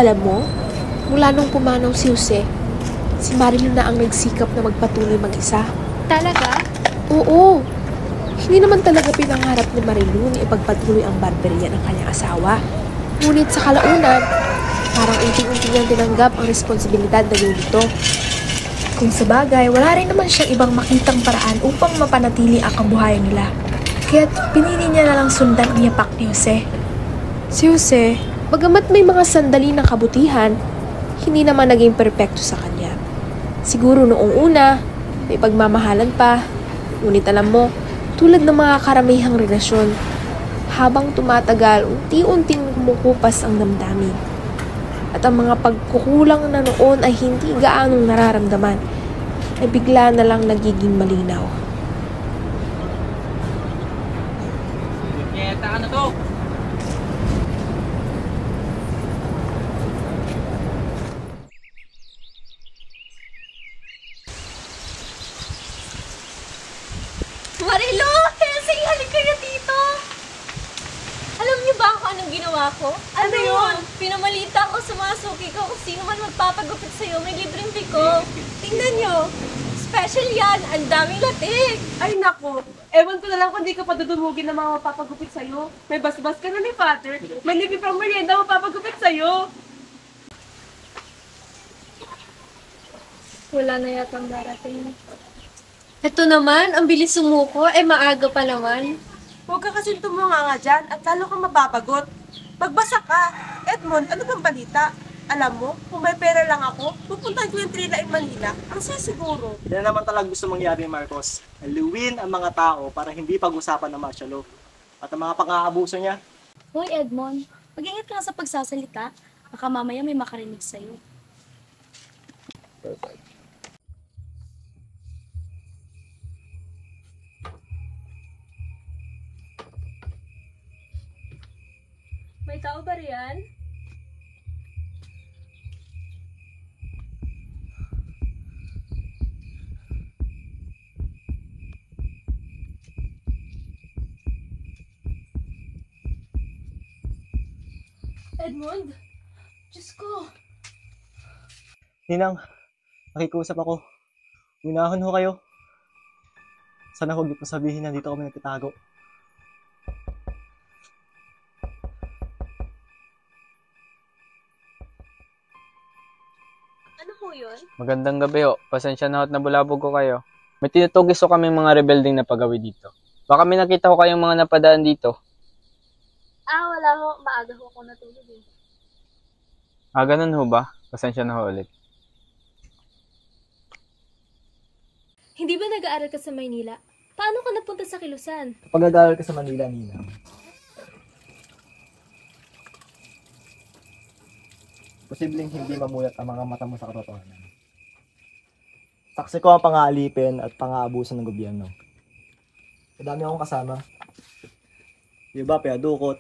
Alam mo, mula nung pumanaw si Jose, si Marilyn na ang nagsikap na magpatuloy mag-isa. Talaga? Oo. Hindi naman talaga pinangarap ni Marilyn na ipagpatuloy ang barberya ng kanyang asawa. Ngunit sa kalaunan, parang unti-unti niyang tinanggap ang responsibilidad na yun ito. Kung sabagay, wala rin naman siyang ibang makitang paraan upang mapanatili ang kabuhayan nila. Kaya't pinili niya na lang sundan ang yapak ni Jose. Si Jose, bagamat may mga sandali ng kabutihan, hindi naman naging perpekto sa kanya. Siguro noong una, may pagmamahalan pa. Ngunit alam mo, tulad ng mga karamihang relasyon, habang tumatagal, unti-unting kumukupas ang damdamin. At ang mga pagkukulang na noon ay hindi gaanong nararamdaman, ay bigla na lang nagiging malinaw. Nyeta ka na to! Marilo! Helsing, halika kayo dito! Alam niyo ba kung anong ginawa ko? Ano yun? Pinamalita ko sa mga suki ko kung sino man magpapagupit sa'yo, may libreng piko. Tingnan niyo! Special yan! Ang daming latik! Ay nako, ewan ko na lang kung di ka padudumugin ng mga mapapagupit sa'yo. May basbas ka na ni Father. May libi pang merienda mapapagupit sa'yo. Wala na yatang darating. Ito naman, ang bilis sumuko, maaga pa naman. Huwag ka kasing tumunga nga dyan at lalo kang mababagot. Magbasa ka. Edmond, ano bang balita? Alam mo, kung may pera lang ako, pupuntahan ko yung Trina in Manila. Ang siguro. Yan naman talaga gusto mangyari, Marcos. Aluwin ang mga tao para hindi pag-usapan ng martial law at ang mga pang-aabuso niya. Hoy Edmond, mag-ingat ka sa pagsasalita. Baka mamaya may makarinig sa'yo. Perfect. May tao ba riyan? Edmond? Diyos ko! Ninang, nakikusap ako. Unahon ho kayo. Sana huwag niyo po sabihin na dito kami nagtatago. Ano po yun? Magandang gabi ho. Pasensya na ho at nabulabog ko kayo. May tinutugis ko kaming mga rebelding na pagawi dito. Baka may nakita ko kayong mga napadaan dito. Wala ho. Maaga ho ako natulog eh. Ganun ho ba? Pasensya na ho ulit. Hindi ba nag-aaral ka sa Maynila? Paano ka napunta sa Kilusan? Kapag nag-aaral ka sa Manila, Ninang, posibleng hindi mamulat ang mga mata mo sa katotohanan. Saksi ko ang pang-aalipin at pang-aabuso ng gobyerno. Madami akong kasama. Yung iba, pinadukot,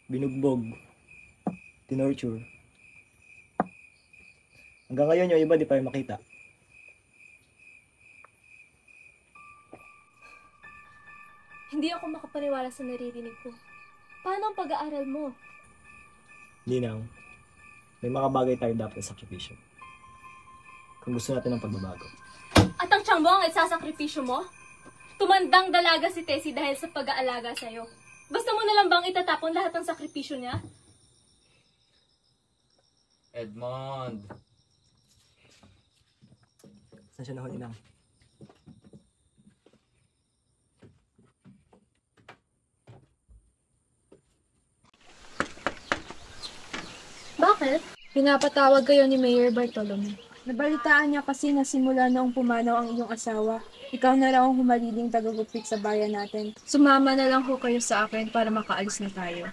binugbog, tinorture. Hanggang ngayon, yung iba di pa yung makita. Hindi ako makapaniwala sa naririnig ko. Paano ang pag-aaral mo? Ninang, may mga bagay tayo dapat sakripisyo. Kung gusto natin ng pagbabago. At ang tiyang mo ang isasakripisyo mo? Tumandang dalaga si Tessie dahil sa pag-aalaga sa'yo. Basta mo na lang bang itatapon lahat ng sakripisyo niya? Edmond! Saan siya na ho, Ninang? Bakit? Pinapatawag kayo ni Mayor Bartolome. Nabalitaan niya kasi na simula noong pumanaw ang iyong asawa, ikaw na lang ang humaliling tagagupit sa bayan natin. Sumama na lang ho kayo sa akin para makaalis na tayo.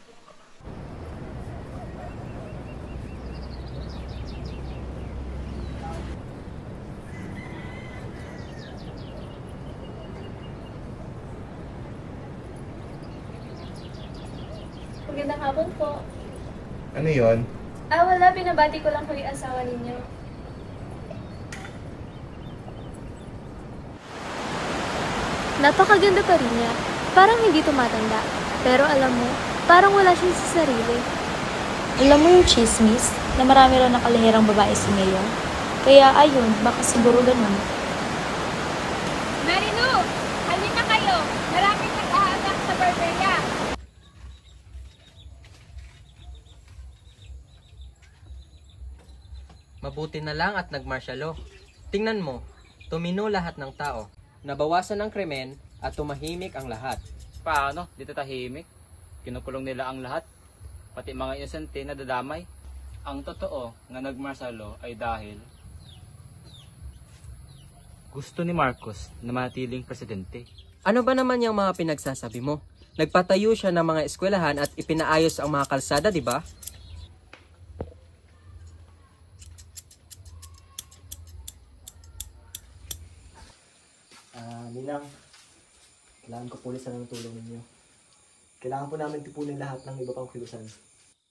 Magandang hapon po. Ano yon? Wala. Binabati ko lang po yung asawa ninyo. Napakaganda pa rin niya. Parang hindi tumatanda. Pero alam mo, parang wala siya sa sarili. Alam mo yung chismis? na marami raw nakalihirang babae si Mayor. Kaya ayun, baka siguro ganun. Marilu! Halina kayo! Maraming nag-aanak sa barberia! Mabuti na lang at nagmarsyalo. Tingnan mo, tumino lahat ng tao. Nabawasan ang krimen at tumahimik ang lahat. Paano? Dito tahimik. Kinukulong nila ang lahat. Pati mga inosente na dadamay. Ang totoo nga nagmarsalo ay dahil gusto ni Marcos na manatiling presidente. Ano ba naman yung mga pinagsasabi mo? Nagpatayo siya ng mga eskwelahan at ipinaayos ang mga kalsada, di ba? Ninang, kailangan ko po ulit sana ng tulong ninyo. Kailangan po namin tipunin lahat ng iba pang kilusan.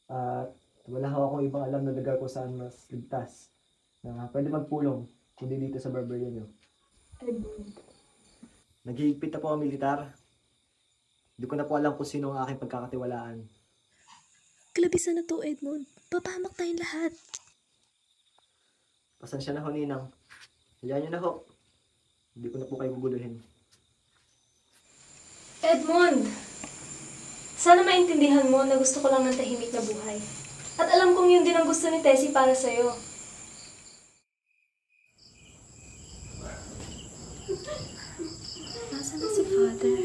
At wala ho akong ibang alam na lugar kung saan mas ligtas na pwede magpulong kundi dito sa barberia nyo. Naghihigpit na po ang militar. Hindi ko na po alam kung sino ang aking pagkakatiwalaan. Kalabisan na to, Edmond. Papahamak tayong lahat. Pasensya na ho, Ninang. Hayaan nyo na ho. Hindi ko na po kayo guguluhin. Edmond! Sana maintindihan mo na gusto ko lang ng tahimik na buhay. At alam kong yun din ang gusto ni Tessie para sa'yo. Nasaan na si Father?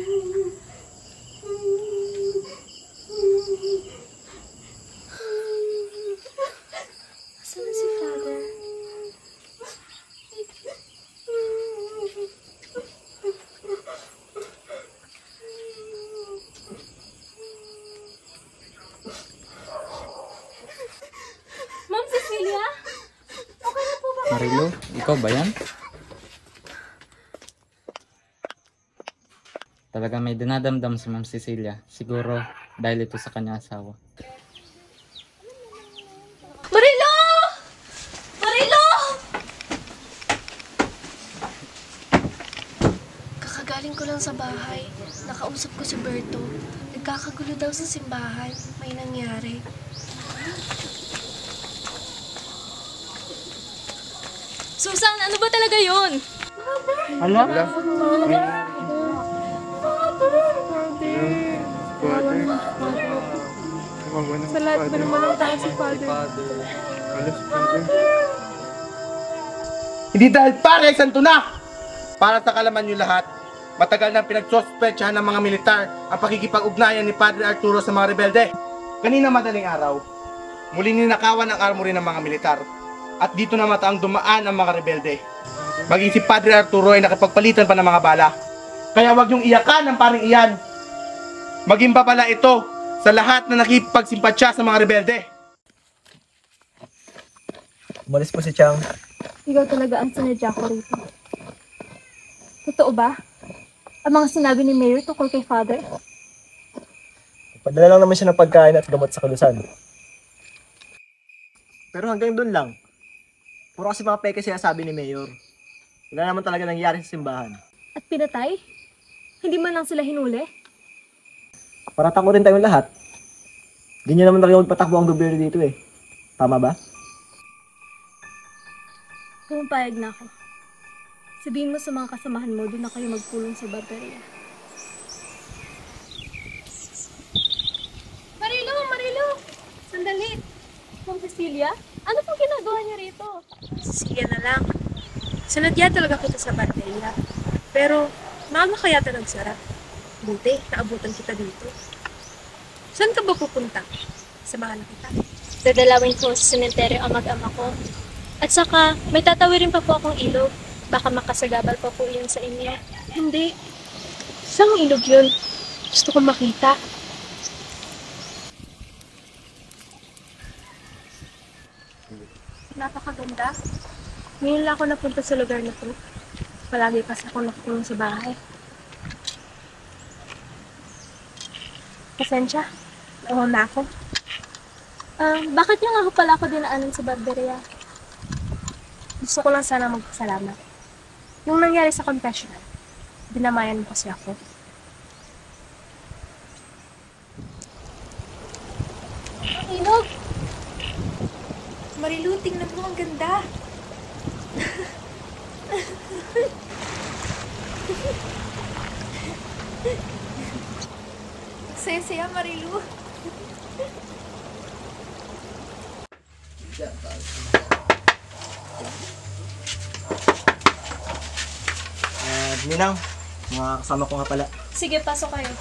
Nasaan na si Father? Ma'am Cecilia? Okay na po ba? Marilu, ikaw ba yan? Talaga may dinadamdam si Ma'am Cecilia. Siguro dahil ito sa kanyang asawa. Marilo! Marilo! Kakagaling ko lang sa bahay. Nakausap ko si Berto. Nagkakagulo daw sa simbahan. May nangyari. Susan, ano ba talaga yun? Hala? Sa lahat ba naman ang tao si Father? Hindi dahil pare, santo na! Para sa kalaman nyo lahat, matagal nang pinagsospetsahan ng mga militar ang pakikipag-ugnayan ni Padre Arturo sa mga rebelde. Kanina madaling araw, muli ninakawan ang armory ng mga militar at dito na mataang dumaan ang mga rebelde. Maging si Padre Arturo ay nakipagpalitan pa ng mga bala. Kaya wag niyong iyakan ang paring iyan. Maging babala ito sa lahat na nakipagsimpatsya sa mga rebelde. Umalis po si Chang. Ikaw talaga ang sinadya ko rito. Totoo ba? Ang mga sinabi ni Mayor tungkol kay Father? Padala lang naman siya ng pagkain at gamot sa kalusan. Pero hanggang doon lang. Puro kasi mga peke siya sabi ni Mayor. Wala naman talaga nangyari sa simbahan. At pinatay? Hindi man lang sila hinuli? Para tako rin tayong lahat. Hindi niya naman talaga magpatakbo ang gobyerno dito eh. Tama ba? Pumapayag na ako. Sabihin mo sa mga kasamahan mo, doon na kayo magpulong sa barberia. Marilo! Marilo! Sandali! Ma'am Cecilia, ano pong ginagawa niya rito? Cecilia na lang. Sinadya talaga kita sa barberia. Pero, maaga kaya ito nagsara. Buti, naabutan kita dito. Saan ka ba pupunta? Samahan na kita. Dadalawin ko sa sementeryo ang mag-ama ko. At saka, may tatawirin pa po akong ilog. Baka makasagabal pa po yun sa inyo. Hindi. Saan ilog yun? Gusto ko makita. Napakaganda. Ngayon lang ako napunta sa lugar na to. Palagi kasi ako nakukulong sa bahay. Pasensya. Nauhan na ako. Bakit niyo nga ho pala ako dinaanan sa barberia? Gusto ko lang sana magpasalamat. Nung nangyari sa confessional, dinamayan mo kasi ako. Ilog! Marilu, tingnan mo, ang ganda. Saya-saya, Marilu. Ninang, mga kasama ko nga pala. Sige, pasok kayo.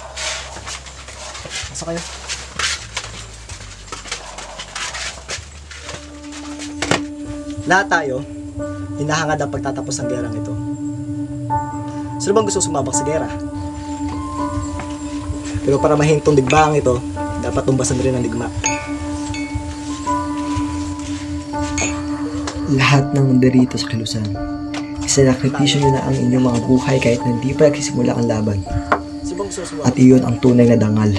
Pasok kayo. Lahat tayo, hinahangad ang pagtatapos ng gerang ito. Sino bang gusto sumabak sa gera? Pero para mahintong digbaang ito, dapat tumbasan rin ang digma. Lahat ng nandarito sa kilusan, isinakripisyo niyo na ang inyong mga buhay kahit na hindi pa nagsisimula ang laban. Sino bang gusto sumabak? At iyon ang tunay na dangal.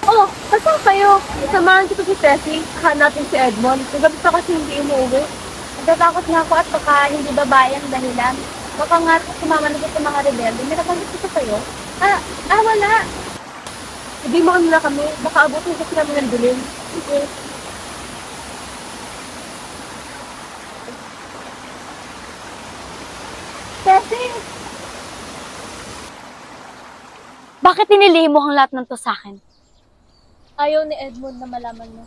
Oh, saan kayo? Samahan kita si Tessie. Hanapin si Edmond. Gabi pa kasi hindi umuwi. Natatakot na ako at baka hindi babae ang dahilan. Baka nga sumama na sa mga rebelde. May napanggit ko sa'yo. Wala. Hindi mo na kami. Baka abutin kasi kami ng dilim. Sige. Tessie! Bakit inilihim mo ang lahat ng to sa akin? Ayaw ni Edmond na malaman mo.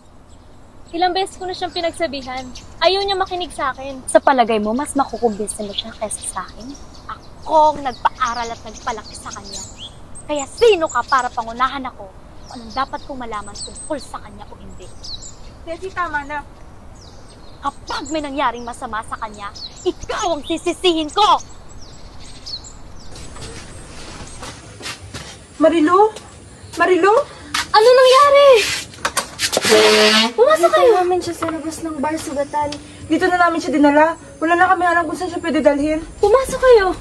Ilang beses ko na siyang pinagsabihan. Ayaw niya makinig sa akin. Sa palagay mo, mas makukumbinsin mo siya kaysa sa akin? Ako ang nagpaaral at nagpalaki sa kanya. Kaya sino ka para pangunahan ako kung anong dapat kong malaman tungkol sa kanya o hindi? Tessie, tama na. Kapag may nangyaring masama sa kanya, ikaw ang sisisihin ko! Marilu? Marilu? Ano nangyari? Pumasok kayo! Namin siya sa labas ng bar, sugatan. Dito na namin siya dinala. Wala na kami alam kung saan siya pwede dalhin. Pumasok kayo!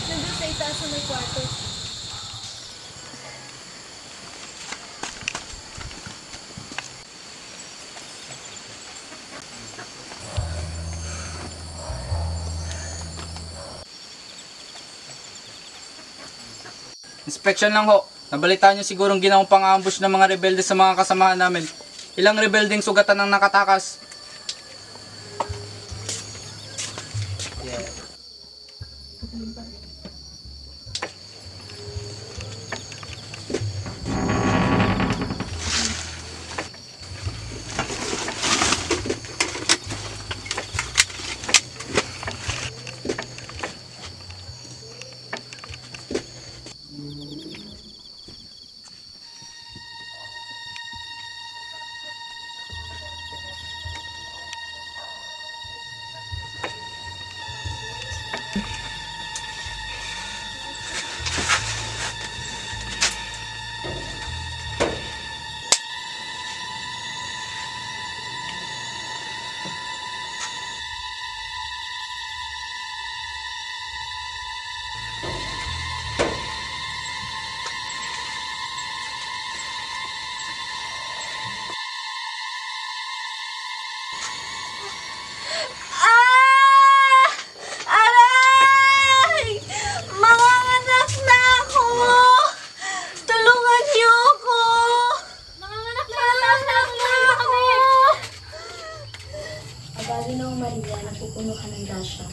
Nandun sa itaas sa may kwarto. Inspection lang ho. Nabalitaan niyo sigurong ginawang pang-ambush ng mga rebelde sa mga kasamahan namin. Ilang rebeldeng sugatan ang nakatakas. puno ka ng grasya.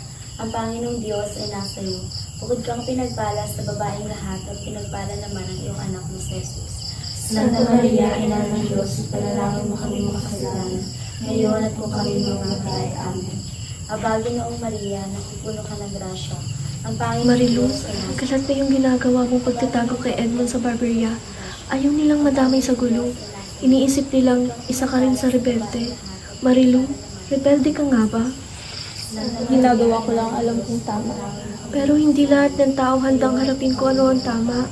Ang Panginoong Diyos ay nasa iyo. Bukod kang pinagpala sa babaeng lahat at pinagpala naman ang iyong anak na si Jesus. Santa Maria, Ina ng Diyos, panalangin mo kami makasalanan, ngayon at kung kami mamatay. Amen. Abagi noong Maria, napupuno ka ng grasya. Ang Panginoong Marilu, Diyos ay nasa iyo. galante yung ginagawa mong pagtatago kay Edmond sa Barberia. Ayaw nilang madamay sa gulo. Iniisip nilang isa ka rin sa rebelde. Marilu, rebelde ka nga ba? Ginagawa ko lang alam kung tama. Pero hindi lahat ng tao handang harapin ko ano ang tama.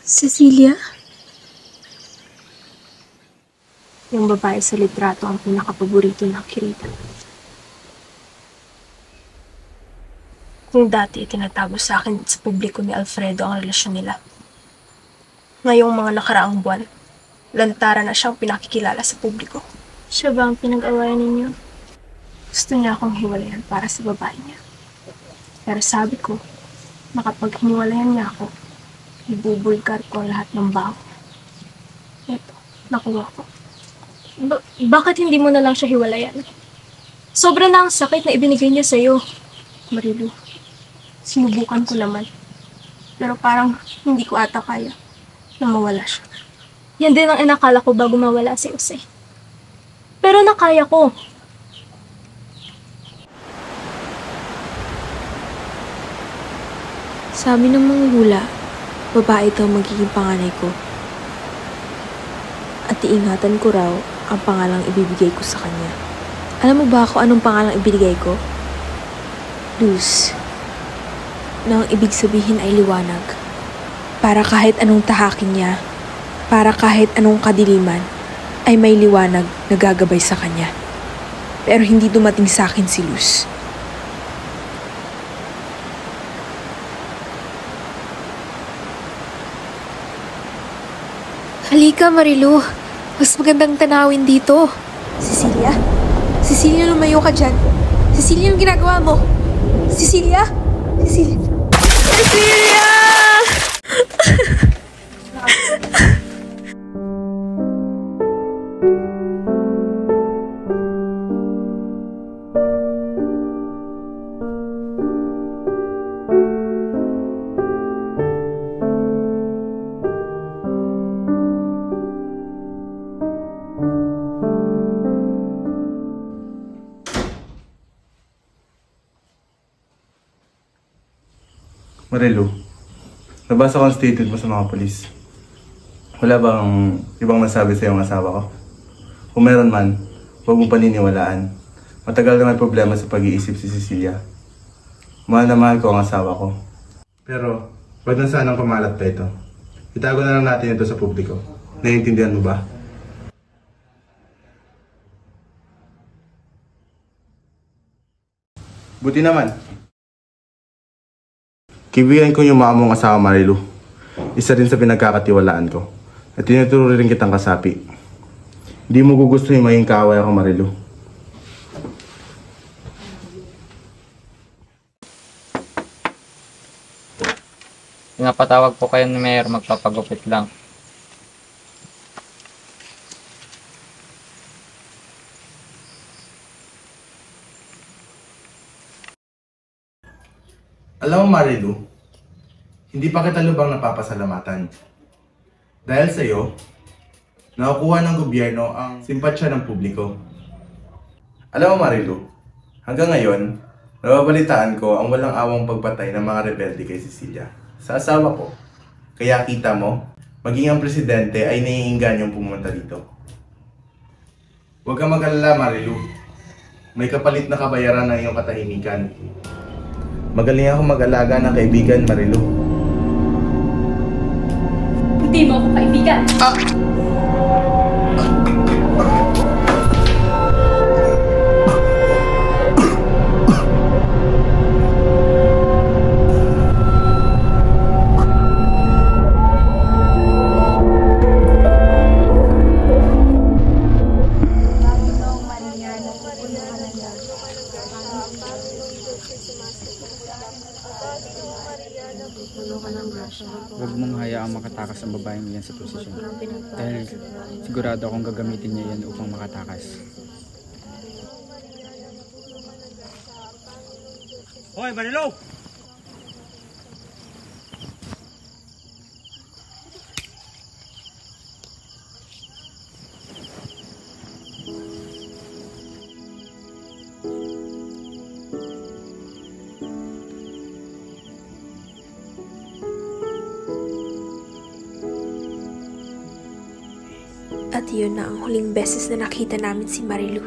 Cecilia? Yung babae sa litrato ang pinakapaborito ng Kirita. Kung dati tinatago sa akin sa publiko ni Alfredo ang relasyon nila. Ngayong mga nakaraang buwan, lantara na siyang pinakikilala sa publiko. Siya ba ang pinag-awayan ninyo? Gusto niya akong hiwalayan para sa babae niya. Pero sabi ko, makapag hiniwalayan niya ako, ibubulgar ko ang lahat ng baho. Eto, nakuha ko. Bakit hindi mo na lang siya hiwalayan? Sobra na ang sakit na ibinigay niya sa'yo. Marilu, sinubukan ko naman. Pero parang hindi ko ata kaya na mawala siya. Yan din ang inakala ko bago mawala si Jose. Pero nakaya ko. Sabi ng mga hula, babae ito ang magiging panganay ko. At iingatan ko raw ang pangalang ibibigay ko sa kanya. Alam mo ba ako anong pangalang ibibigay ko? Luz. Na ang ibig sabihin ay liwanag. Para kahit anong tahakin niya, para kahit anong kadiliman, ay may liwanag na gagabay sa kanya. Pero hindi dumating sa akin si Luz. Halika, Marilu. Mas magandang tanawin dito. Cecilia? Cecilia, lumayo ka dyan. Cecilia, anong ginagawa mo? Cecilia? Cecilia? Cecilia! Marilu, nabasa ko ang statement mo sa mga polis. Wala bang ibang masabi sa iyong asawa ko? Kung meron man, huwag mo paniniwalaan. Matagal na may problema sa pag-iisip si Cecilia. Mahal na mahal ko ang asawa ko. Pero, wag na sanang pamalat pa ito. Itago na lang natin ito sa publiko. Naiintindihan mo ba? Buti naman. Kaibigan ko yung maamong asawa, Marilu. Isa rin sa pinagkakatiwalaan ko. At tinuturo rin kitang kasapi. Hindi mo gugustuhin maging kaaway ako, Marilu. Pinapatawag po kayo ni Mayor, magpapagupit lang. Alam mo, Marilu, hindi pa kita lubang napapasalamatan. Dahil sa'yo, nakukuha ng gobyerno ang simpatsya ng publiko. Alam mo, Marilu, hanggang ngayon, nababalitaan ko ang walang awang pagpatay ng mga rebelde kay Cecilia sa asawa ko. Kaya kita mo, maging ang presidente ay naiingan yung pumunta dito. Huwag kang mag-alala, Marilu. May kapalit na kabayaran ng iyong katahimikan. Magaling ako mag-alaga ng kaibigan, Marilu. Hindi mo ako kaibigan. Huwag mong hayaang makatakas ang babaeng iyan sa posisyon. Dahil sigurado akong gagamitin niya yan upang makatakas. Hoy, Marilu! At yun na ang huling beses na nakita namin si Marilu.